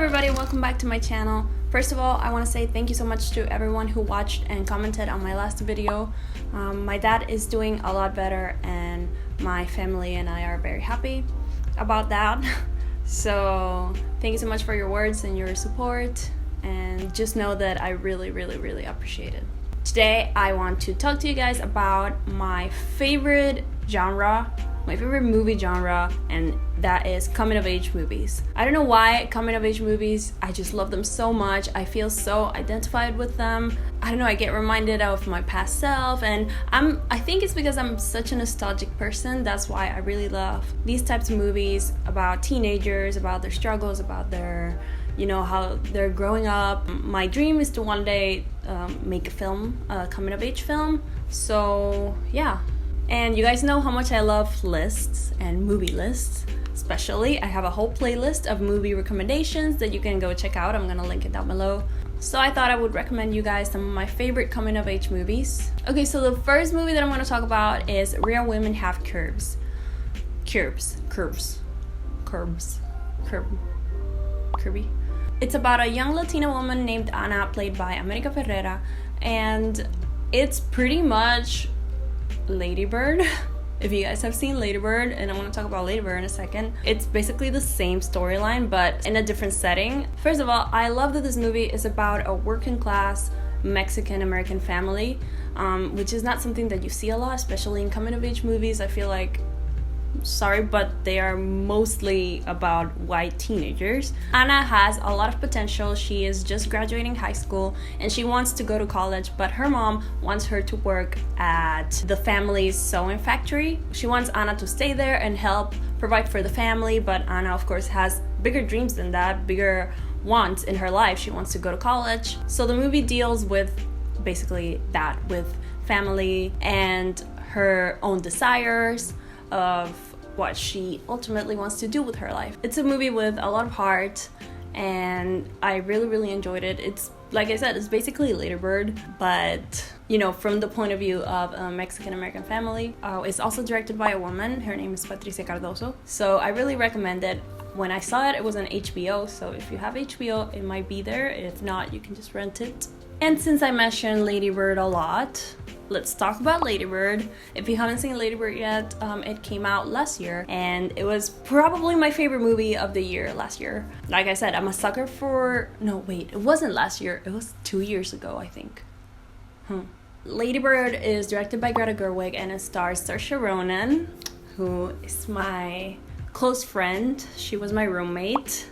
everybody, welcome back to my channel. First of all, I want to say thank you so much to everyone who watched and commented on my last video. My dad is doing a lot better and my family and I are very happy about that. So thank you so much for your words and your support, and just know that I really appreciate it. Today I want to talk to you guys about my favorite genre, my favorite movie genre, and that is coming of age movies. I don't know why coming of age movies, I just love them so much. I feel so identified with them. I don't know, I get reminded of my past self, and I think it's because I'm such a nostalgic person. That's why I really love these types of movies about teenagers, about their struggles, about their, you know, how they're growing up. My dream is to one day make a film, a coming of age film. So yeah. And you guys know how much I love lists and movie lists. Especially, I have a whole playlist of movie recommendations that you can go check out. I'm gonna link it down below. So I thought I would recommend you guys some of my favorite coming of age movies. Okay, so the first movie that I'm gonna talk about is Real Women Have Curves. Curvy. It's about a young Latina woman named Ana, played by America Ferrera, and it's pretty much Lady Bird. If you guys have seen Lady Bird, and I'm going to talk about Lady Bird in a second, it's basically the same storyline but in a different setting. First of all, I love that this movie is about a working class Mexican American family, which is not something that you see a lot, especially in coming of age movies. I feel like, sorry, but they are mostly about white teenagers. Ana has a lot of potential. She is just graduating high school and she wants to go to college, but her mom wants her to work at the family's sewing factory. She wants Ana to stay there and help provide for the family, but Ana of course has bigger dreams than that, bigger wants in her life. She wants to go to college. So the movie deals with basically that, with family and her own desires of what she ultimately wants to do with her life. It's a movie with a lot of heart and I really enjoyed it. It's, like I said, it's basically Lady Bird, but you know, from the point of view of a Mexican American family. It's also directed by a woman. Her name is Patricia Cardoso. So I really recommend it. When I saw it, it was on HBO, so if you have HBO, it might be there. If not, you can just rent it. And since I mentioned Lady Bird a lot, let's talk about Lady Bird. If you haven't seen Lady Bird yet, it came out last year and it was probably my favorite movie of the year last year. Like I said, I'm a sucker for... No, wait, it wasn't last year. It was 2 years ago, I think. Lady Bird is directed by Greta Gerwig and it stars Saoirse Ronan, who is my close friend. She was my roommate.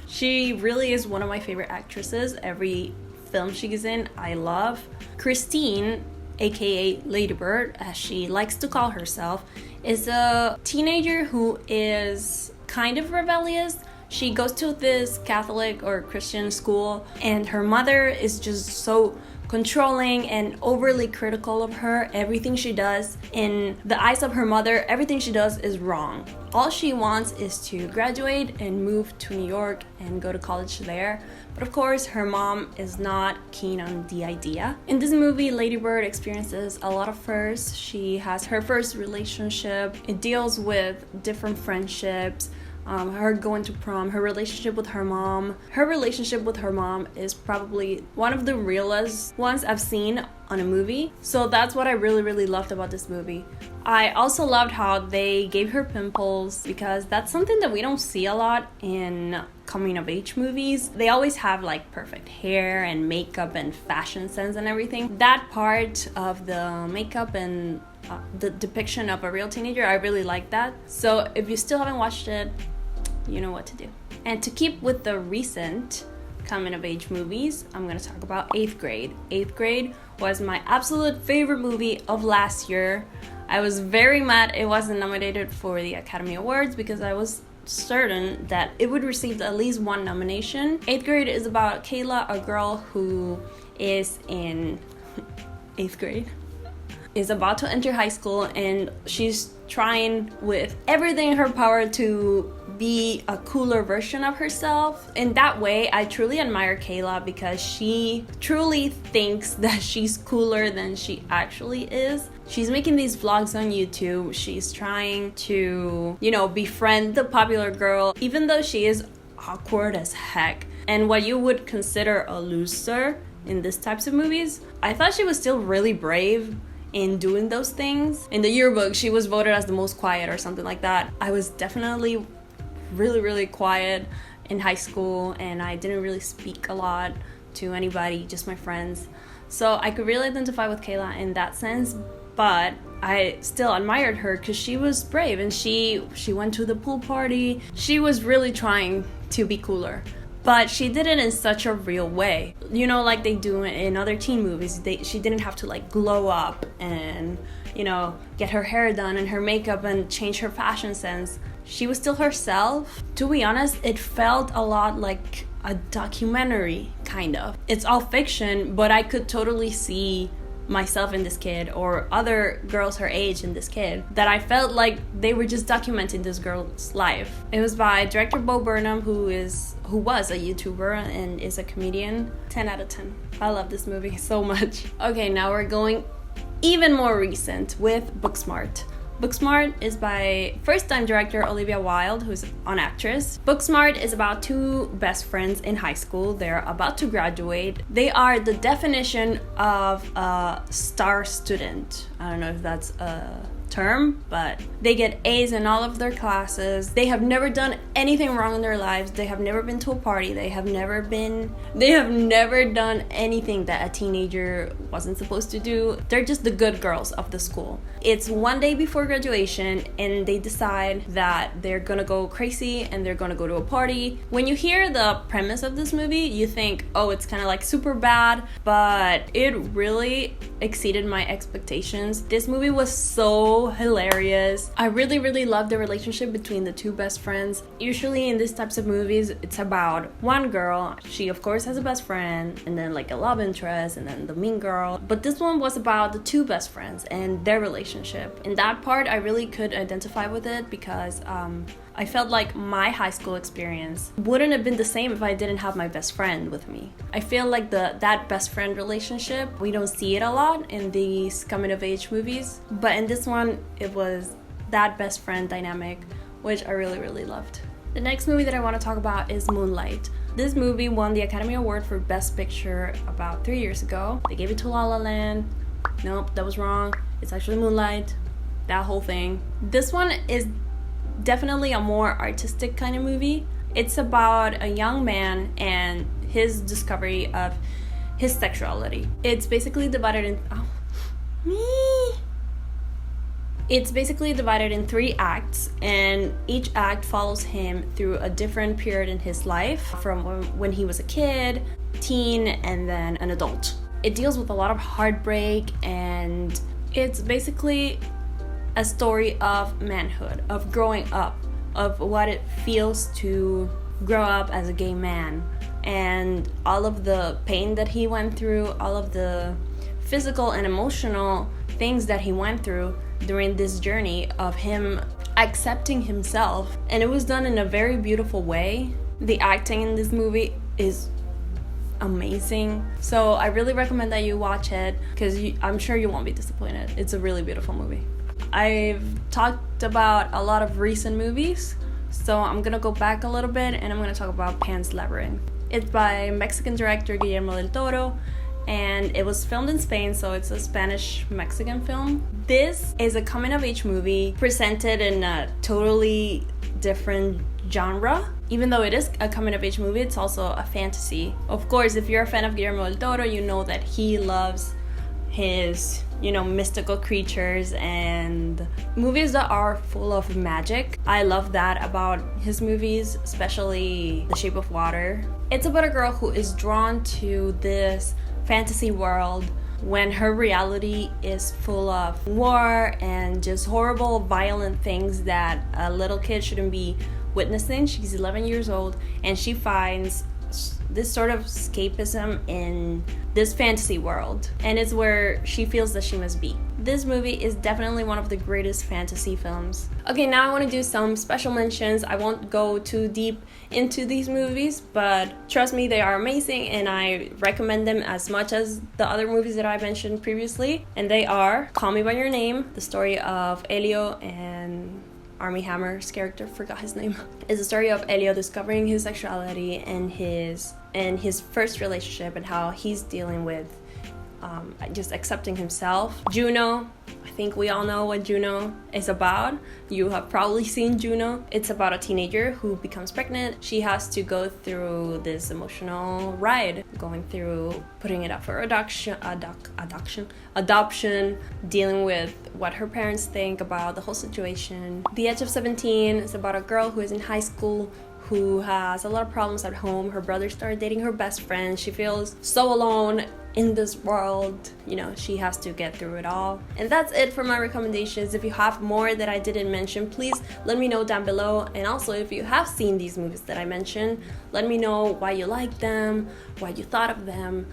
She really is one of my favorite actresses. Every film she's in, I love. Christine, aka Lady Bird, as she likes to call herself, is a teenager who is kind of rebellious. She goes to this Catholic or Christian school and her mother is just so controlling and overly critical of her. Everything she does, in the eyes of her mother, everything she does is wrong. All she wants is to graduate and move to New York and go to college there. But of course, her mom is not keen on the idea. In this movie, Lady Bird experiences a lot of firsts. She has her first relationship. It deals with different friendships, her going to prom, her relationship with her mom. Her relationship with her mom is probably one of the realest ones I've seen on a movie. So that's what I really loved about this movie. I also loved how they gave her pimples, because that's something that we don't see a lot in coming of age movies. They always have like perfect hair and makeup and fashion sense and everything. That part of the makeup and the depiction of a real teenager, I really like that. So if you still haven't watched it, you know what to do. And to keep with the recent coming of age movies, I'm gonna talk about 8th Grade. 8th Grade was my absolute favorite movie of last year. I was very mad it wasn't nominated for the Academy Awards because I was certain that it would receive at least one nomination. 8th Grade is about Kayla, a girl who is in 8th grade. is about to enter high school, and she's trying with everything in her power to be a cooler version of herself. In that way, I truly admire Kayla because she truly thinks that she's cooler than she actually is. She's making these vlogs on YouTube. She's trying to, befriend the popular girl, even though she is awkward as heck and what you would consider a loser in these types of movies. I thought she was still really brave in doing those things. In the yearbook, she was voted as the most quiet or something like that. I was definitely really, really quiet in high school, and I didn't really speak a lot to anybody, just my friends. So I could really identify with Kayla in that sense, but I still admired her because she was brave, and she went to the pool party. She was really trying to be cooler, but she did it in such a real way, like they do in other teen movies. She didn't have to like glow up and get her hair done and her makeup and change her fashion sense. She was still herself. To be honest, it felt a lot like a documentary, kind of. It's all fiction, but I could totally see myself in this kid or other girls her age in this kid, that I felt like they were just documenting this girl's life. It was by director Bo Burnham, who was a YouTuber and is a comedian. 10 out of 10. I love this movie so much. Okay, now we're going even more recent with Booksmart. Booksmart is by first-time director Olivia Wilde, who's an actress. Booksmart is about two best friends in high school. They're about to graduate. They are the definition of a star student. I don't know if that's a term, but they get A's in all of their classes. They have never done anything wrong in their lives. They have never been to a party. They have never done anything that a teenager wasn't supposed to do. They're just the good girls of the school. It's one day before graduation, and they decide that they're gonna go crazy and they're gonna go to a party. When you hear the premise of this movie, you think, oh, it's kind of like super bad, but it really exceeded my expectations. This movie was so hilarious. I really, really love the relationship between the two best friends. Usually in these types of movies, it's about one girl. She of course has a best friend, and then like a love interest, and then the mean girl. But this one was about the two best friends and their relationship. In that part, I really could identify with it because I felt like my high school experience wouldn't have been the same if I didn't have my best friend with me. I feel like that best friend relationship, we don't see it a lot in these coming of age movies, but in this one it was that best friend dynamic, which I really, really loved. The next movie that I want to talk about is Moonlight. This movie won the Academy Award for Best Picture about 3 years ago. They gave it to La La Land. Nope, that was wrong. It's actually Moonlight. That whole thing. This one is definitely a more artistic kind of movie. It's about a young man and his discovery of his sexuality. It's basically divided in It's basically divided in 3 acts, and each act follows him through a different period in his life, from when he was a kid, teen, and then an adult. It deals with a lot of heartbreak, and it's basically a story of manhood, of growing up, of what it feels to grow up as a gay man, and all of the pain that he went through, all of the physical and emotional things that he went through during this journey of him accepting himself. And it was done in a very beautiful way. The acting in this movie is amazing, so I really recommend that you watch it because I'm sure you won't be disappointed. It's a really beautiful movie. I've talked about a lot of recent movies, so I'm gonna go back a little bit and I'm gonna talk about Pan's Labyrinth. It's by Mexican director Guillermo del Toro, and it was filmed in Spain, so it's a Spanish-Mexican film. This is a coming-of-age movie presented in a totally different genre. Even though it is a coming-of-age movie, it's also a fantasy. Of course, if you're a fan of Guillermo del Toro, you know that he loves his, mystical creatures and movies that are full of magic. I love that about his movies, especially The Shape of Water. It's about a girl who is drawn to this fantasy world when her reality is full of war and just horrible, violent things that a little kid shouldn't be witnessing. She's 11 years old, and she finds this sort of escapism in this fantasy world, and it's where she feels that she must be. This movie is definitely one of the greatest fantasy films. Okay, now I want to do some special mentions. I won't go too deep into these movies, but trust me, they are amazing and I recommend them as much as the other movies that I mentioned previously. And they are Call Me By Your Name, the story of Elio and Armie Hammer's character, forgot his name. It's the story of Elio discovering his sexuality and his first relationship and how he's dealing with just accepting himself. Juno, I think we all know what Juno is about. You have probably seen Juno. It's about a teenager who becomes pregnant. She has to go through this emotional ride, going through putting it up for adoption, dealing with what her parents think about the whole situation. The Edge of 17 is about a girl who is in high school who has a lot of problems at home. Her brother started dating her best friend. She feels so alone in this world. You know, she has to get through it all. And that's it for my recommendations. If you have more that I didn't mention, please let me know down below. And also, if you have seen these movies that I mentioned, let me know why you like them, what you thought of them.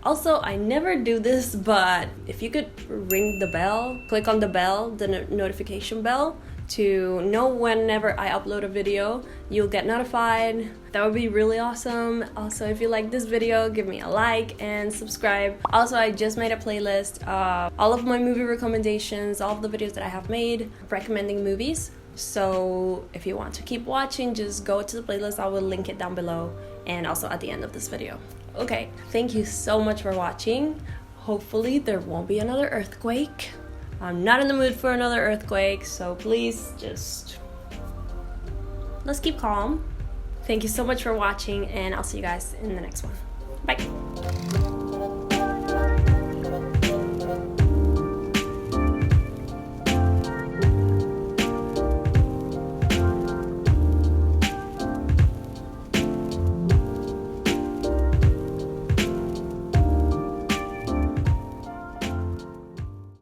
Also, I never do this, but if you could ring the bell, click on the bell, the notification bell, to know whenever I upload a video, you'll get notified. That would be really awesome. Also, if you like this video, give me a like and subscribe. Also, I just made a playlist of all of my movie recommendations, all of the videos that I have made recommending movies. So if you want to keep watching, just go to the playlist. I will link it down below and also at the end of this video. Okay, thank you so much for watching. Hopefully there won't be another earthquake. I'm not in the mood for another earthquake, so please just let's keep calm. Thank you so much for watching, and I'll see you guys in the next one. Bye.